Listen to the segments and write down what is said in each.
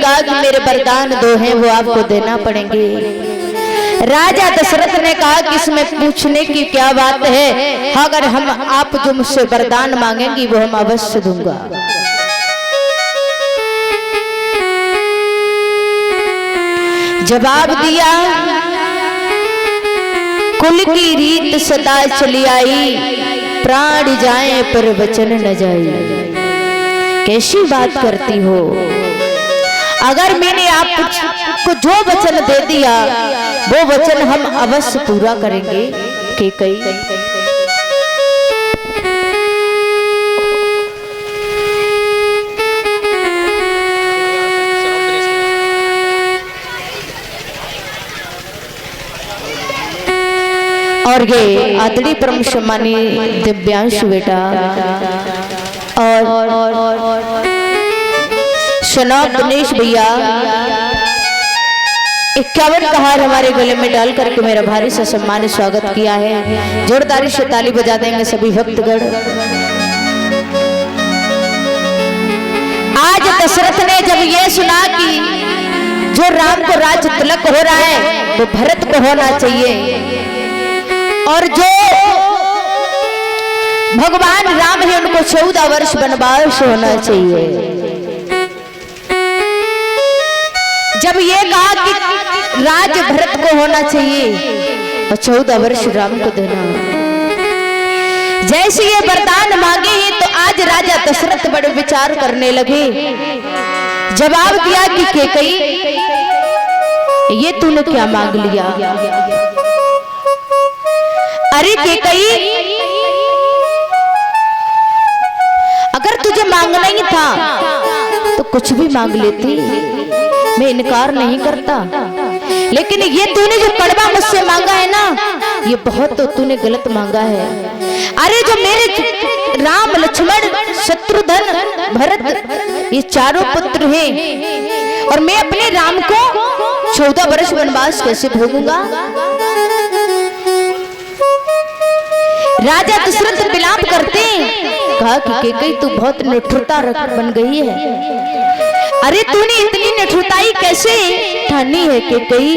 कहा कि मेरे वरदान दो हैं, वो आपको देना पड़ेंगे। राजा दशरथ ने कहा कि इसमें पूछने की क्या बात है, अगर हम आप जो मुझसे वरदान मांगेंगी वो हम अवश्य दूंगा। जवाब दिया, कुल की रीत सदा चली आई, प्राण जाए पर वचन न जाए। कैसी बात करती हो, अगर मैंने आपको जो वचन दे दिया वो वचन हम अवश्य पूरा करेंगे। कैकेयी और ये आदरणीय परम सम्मानीय दिव्यांशु बेटा और शनाब दिनेश भैया 51 कहार हमारे गले में डाल करके मेरा भारी से सम्मान स्वागत किया है। जोरदारी से ताली बजा देंगे सभी भक्तगण। आज दशरथ ने जब ये सुना कि जो राम को राज तिलक हो रहा है वो भरत को होना चाहिए, और जो भगवान राम है उनको 14 वर्ष वनवास होना चाहिए। जब ये कहा कि राज भरत को होना चाहिए और 14 वर्ष राम को देना, जैसे ये वरदान मांगे हैं तो आज राजा दशरथ बड़े विचार करने लगे। जवाब दिया कि कैकेयी ये तूने क्या मांग लिया? अरे कैकेयी, अगर तुझे मांगना ही था तो कुछ भी मांग लेती, मैं इनकार नहीं करता, लेकिन ये तूने जो कड़वा मुझसे मांगा है ना, ये बहुत तो तूने गलत मांगा है। अरे जो मेरे राम लक्ष्मण शत्रुघ्न भरत ये चारों पुत्र हैं, और मैं अपने राम को 14 वर्ष वनवास कैसे भोगूंगा? राजा दशरथ विलाप करते कहा कि कैकेयी तू बहुत निठुरता बन गई है। अरे तूने इतनी निठुरताई कैसे ठानी है कैकेयी?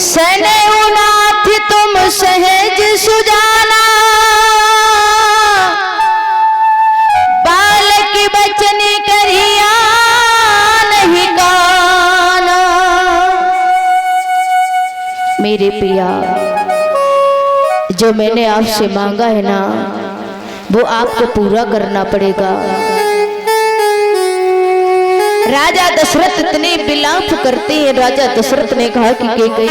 सनउनाथ तुम सहज सुजाना, बालक बचन करिया नहीं काना। मेरे पिया, जो मैंने आपसे मांगा है ना वो आपको पूरा करना पड़ेगा। राजा दशरथ इतने विलाप करते हैं। राजा दशरथ ने कहा कि कैकेयी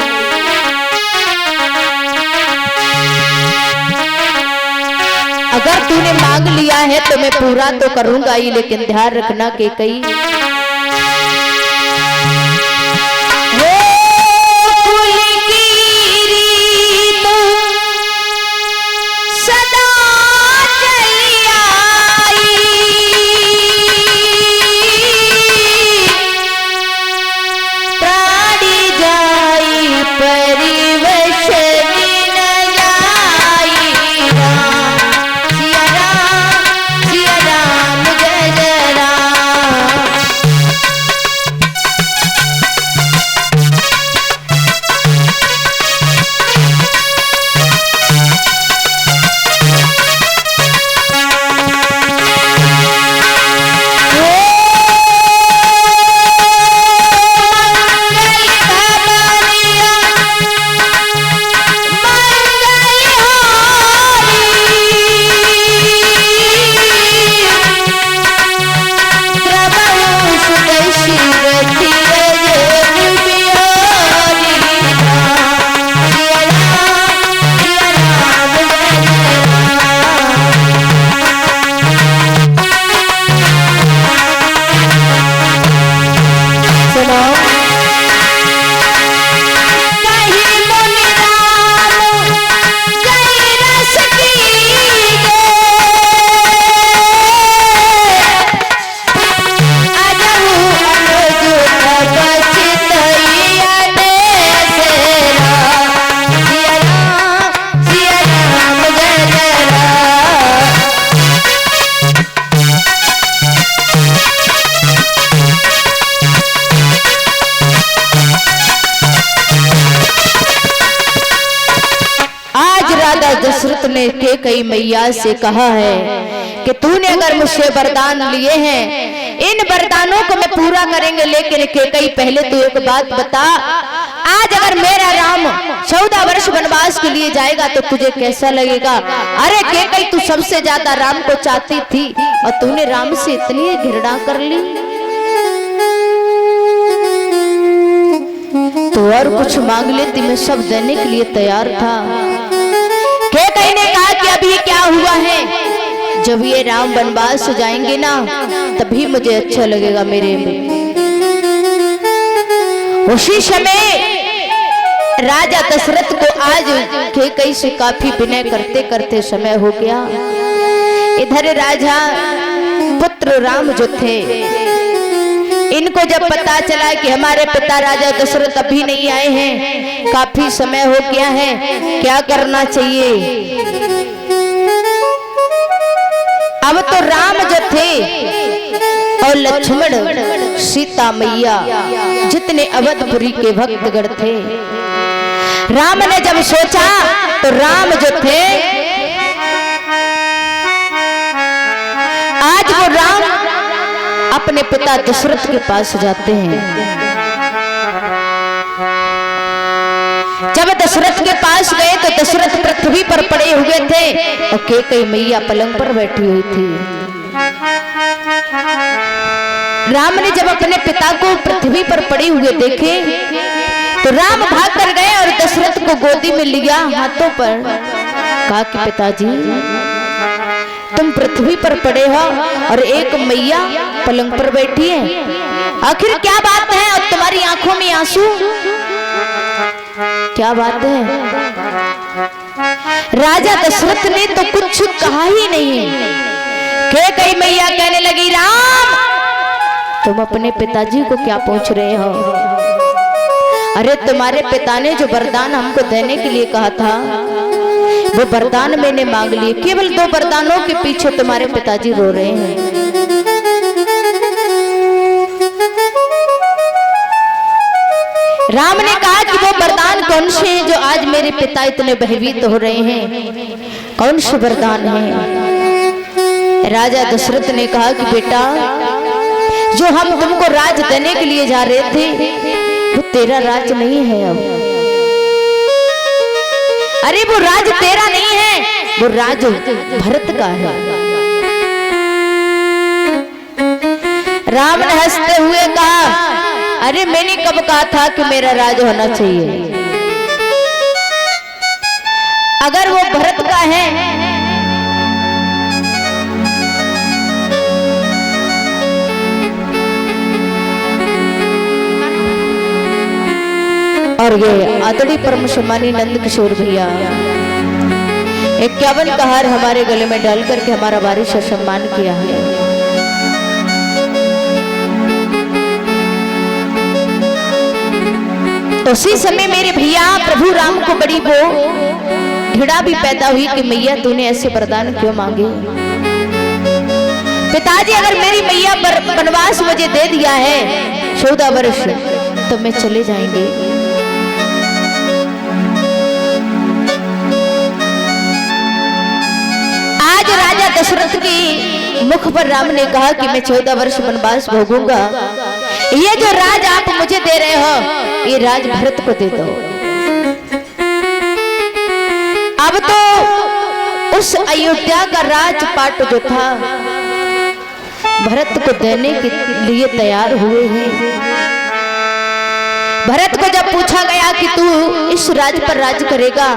अगर तूने मांग लिया है तो मैं पूरा तो करूंगा ही, लेकिन ध्यान रखना कैकेयी ने के कई मैया से कहा है कि तूने अगर मुझसे वरदान लिए हैं, इन वरदानों को मैं पूरा करेंगे, लेकिन के कई पहले तू एक बात बता, आज अगर मेरा राम 14 वर्ष वनवास के लिए जाएगा तो तुझे कैसा लगेगा? अरे के कई तू सबसे ज्यादा राम को चाहती थी और तूने राम से इतनी घृणा कर ली, तो और कुछ मांग लेती, मैं सब देने के लिए तैयार था। के कई ने कहा कि अभी क्या हुआ है, जब ये राम वनवास से जाएंगे ना तभी मुझे अच्छा लगेगा मेरे में। उसी समय राजा दशरथ को आज के कई से काफी विनय करते करते समय हो गया। इधर राजा पुत्र राम जो थे, इनको जब पता चला कि हमारे पिता राजा दशरथ अभी नहीं आए हैं, काफी समय हो गया है, क्या करना चाहिए? अब तो राम जो थे और लक्ष्मण सीता मैया जितने अवधपुरी के भक्तगण थे, राम ने जब सोचा तो राम जो थे, आज वो राम अपने पिता दशरथ के पास जाते हैं। जब दशरथ के पास गए तो दशरथ पृथ्वी पर पड़े हुए थे और के कई मैया पलंग पर बैठी हुई थी। राम ने जब अपने पिता को पृथ्वी पर पड़े हुए देखे तो राम भाग कर गए और दशरथ को गोदी में लिया हाथों पर, कहा कि पिताजी तुम पृथ्वी पर पड़े हो और एक मैया पलंग पर बैठी है, आखिर क्या बात है? और तुम्हारी आंखों में आंसू, क्या बात है? राजा दशरथ ने तो कुछ कहा ही नहीं। के कई मैया कहने लगी, राम तुम अपने पिताजी को क्या पूछ रहे हो? अरे तुम्हारे पिता ने जो वरदान हमको देने के लिए कहा था वो वरदान मैंने मांग लिए, केवल 2 वरदानों के पीछे तुम्हारे पिताजी रो रहे हैं। राम ने कहा कि वो वरदान कौन से हैं जो आज मेरे पिता इतने भयभीत हो रहे हैं, कौन से वरदान हैं? राजा दशरथ ने कहा कि बेटा, जो हम तुमको राज देने के लिए जा रहे थे वो तेरा राज नहीं है। अब अरे वो राज तेरा नहीं है, वो राज भरत का है। राम ने हंसते हुए कहा, अरे मैंने कब कहा था कि मेरा राज होना चाहिए? अगर वो भरत का है और ये आदरणीय परम सम्मानी नंद किशोर भैया 51 का हार हमारे गले में डाल करके हमारा बारिश का सम्मान किया है। उसी समय मेरे भैया प्रभु राम को बड़ी वो घृणा भी पैदा हुई कि मैया तूने ऐसे वरदान क्यों मांगे? पिताजी अगर मेरी मैया पर वनवास मुझे दे दिया है 14 वर्ष तो मैं चले जाएंगे। आज राजा दशरथ के मुख पर राम ने कहा कि मैं 14 वर्ष वनवास भोगूंगा, ये जो राज आप मुझे दे रहे हो ये राज भरत को दे दो। अब तो उस अयोध्या का राजपाट जो था भरत को देने के लिए तैयार हुए हैं। भरत को जब पूछा गया कि तू इस राज पर राज करेगा,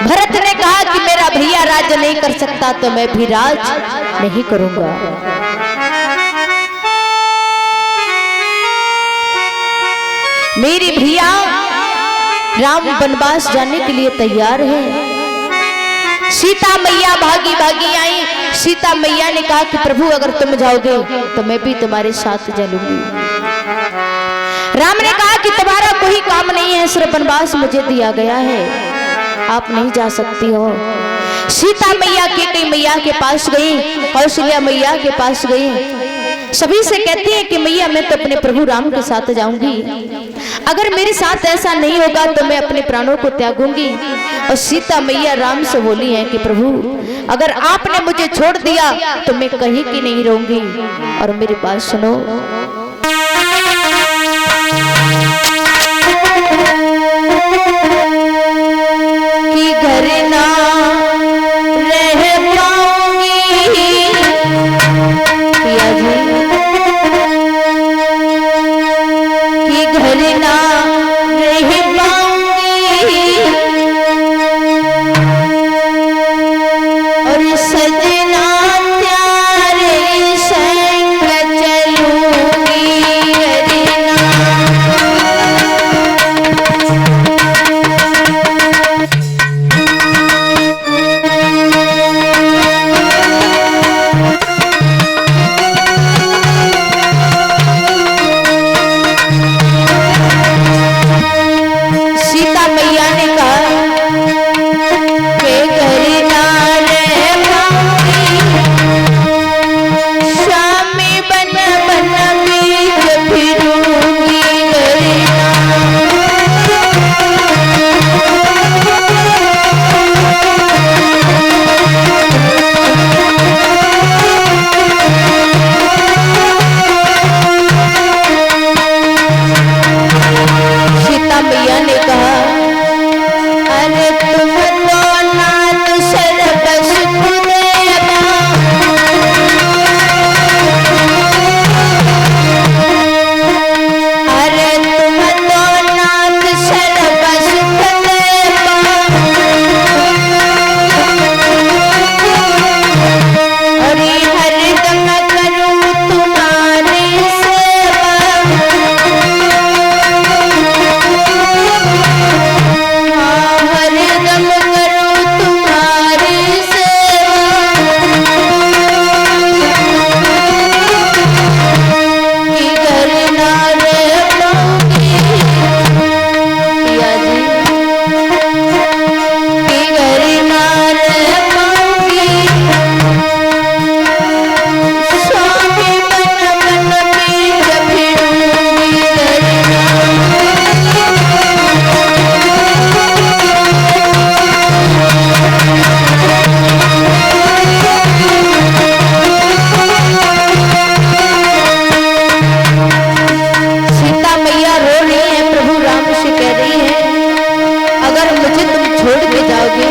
भरत ने कहा कि मेरा भैया राज नहीं कर सकता तो मैं भी राज नहीं करूंगा। मेरे भैया राम वनवास जाने के लिए तैयार है। सीता मैया भागी भागी आई। सीता मैया ने कहा कि प्रभु अगर तुम जाओगे तो मैं भी तुम्हारे साथ चलूंगी। राम ने कहा कि तुम्हारा कोई काम नहीं है, सिर्फ वनवास मुझे दिया गया है, आप नहीं जा सकती हो। सीता मैया के कई मैया के पास गई, कौशल्या मैया के पास गई। सभी से कहती है कि मैया मैं तो अपने प्रभु राम के साथ जाऊंगी, अगर मेरे साथ ऐसा नहीं होगा तो मैं अपने प्राणों को त्यागूंगी। और सीता मैया राम से बोली है कि प्रभु अगर आपने मुझे छोड़ दिया तो मैं कहीं की नहीं रहूंगी। और मेरी बात सुनो, कि घर ना रह पाऊंगी पिया जी, कि घर ना रह पाऊंगी और सजना प्यारे संग चलूंगी। सीता मैया ने कहा कि घर ना रह पाऊंगी, स्वामी बन बन बीच फिरूंगी। सीता मैया ने कहा अरे तुम तो नाथ सर्वस खुदेवा, अरे तुम तो नाथ सर्वस खुदेवा, और हरदम करूं तुम्हारी सेवा। हरदम करूं तुम्हारी सेवा, कि घर ना रह पाऊंगी पिया जी, कि घर ना रह पाऊंगी, स्वामी बन बन बीच फिरूंगी। सीता मैया रो रही है, प्रभु राम से कह रही है अगर मुझे तुम छोड़ के जाओगे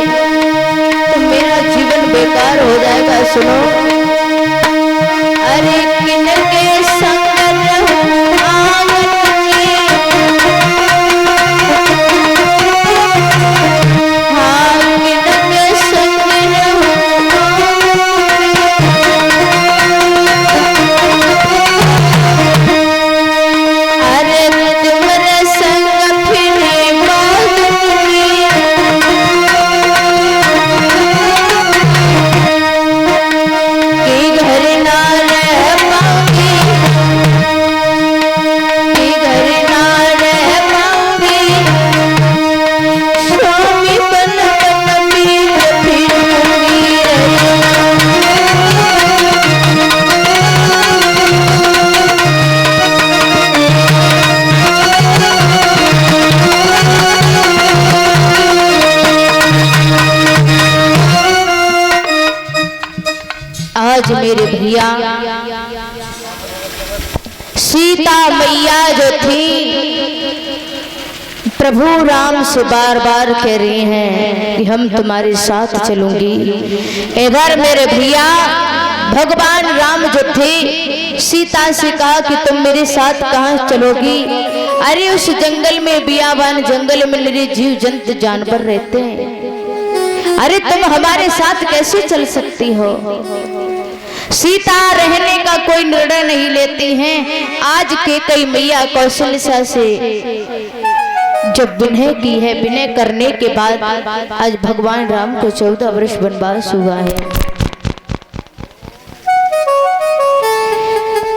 तो मेरा जीवन बेकार हो जाएगा। सुनो, अरे किनके संग रहूं आंगन में, हाँ किनके संग रहूं अरे तुम्हारे संग फिर मौजूदी, कि घर ना रह पाऊंगी, कि घर ना रह पाऊंगी, स्वामी बन बन बीच फिरूंगी। आज मेरे भैया सीता मैया जो थी प्रभु राम से बार बार कह रही हैं कि हम तुम्हारे साथ चलूंगी। इधर मेरे भैया भगवान राम जो थे सीता से कहा कि तुम मेरे साथ कहाँ चलोगी? अरे उस जंगल में, बियाबान जंगल में मेरे जीव जंतु जानवर रहते हैं, अरे तुम हमारे साथ कैसे चल सकती हो? सीता रहने का कोई निर्णय नहीं लेती हैं। आज के कई मैया कौशल्या से जब विनय की है, विनय करने के बाद आज भगवान राम को 14 वर्ष वनवास हुआ है।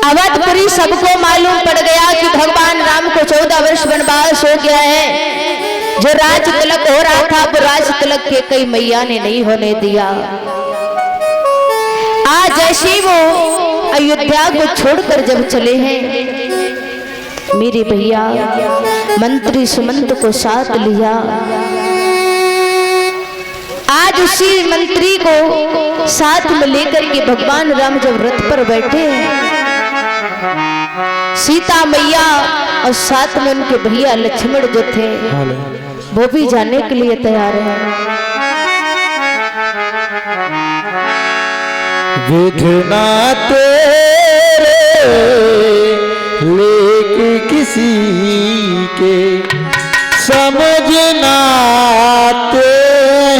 अवधपुरी सबको मालूम पड़ गया कि भगवान राम को 14 वर्ष वनवास हो गया है। जो राज तिलक हो रहा था वो राज तिलक के कई मैया ने नहीं होने दिया। आज जैसे वो अयोध्या को छोड़कर जब चले हैं, मेरे भैया मंत्री सुमंत को साथ लिया। आज उसी मंत्री को साथ में लेकर के भगवान राम जब रथ पर बैठे, सीता मैया और साथ में उनके भैया लक्ष्मण जो थे वो भी जाने के लिए तैयार हैं। विधना तेरे लेक किसी के समझना आते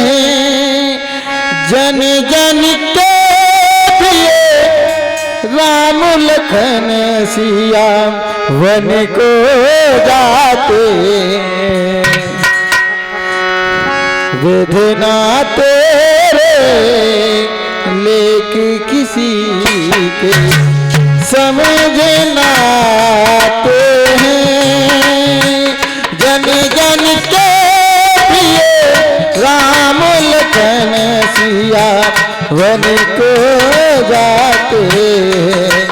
हैं, जन जन के प्रिय राम लखन सिया वन को जाते हैं। विधना तेरे लेक किसी के समझना आते हैं, जन जन के प्रिय राम लखन सिया वन को जाते हैं।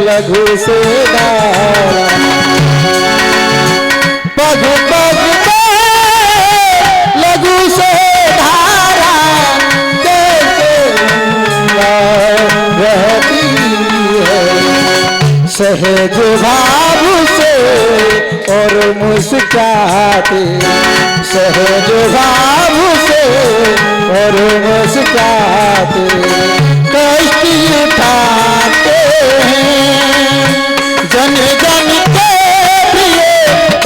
लघु से पग पग लघु से धारा कैसे रहती है सहज भाव से मुस्काते, सहज भाव से और मुस्काते, कष्ट उठाते हैं जन जन के प्रिय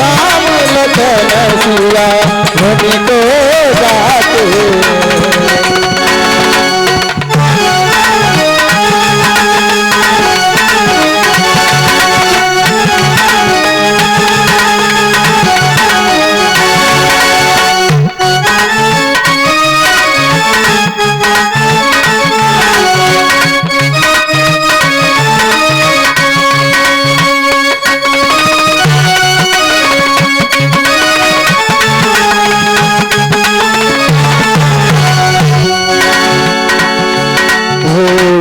राम लखन सिया धुनि को गाते।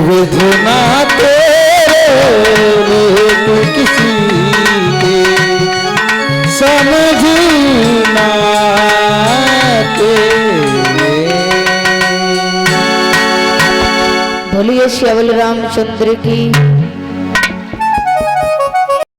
विधुना तेरे तू किसी के समझना तेरे। बोलिए श्यावल रामचंद्र की।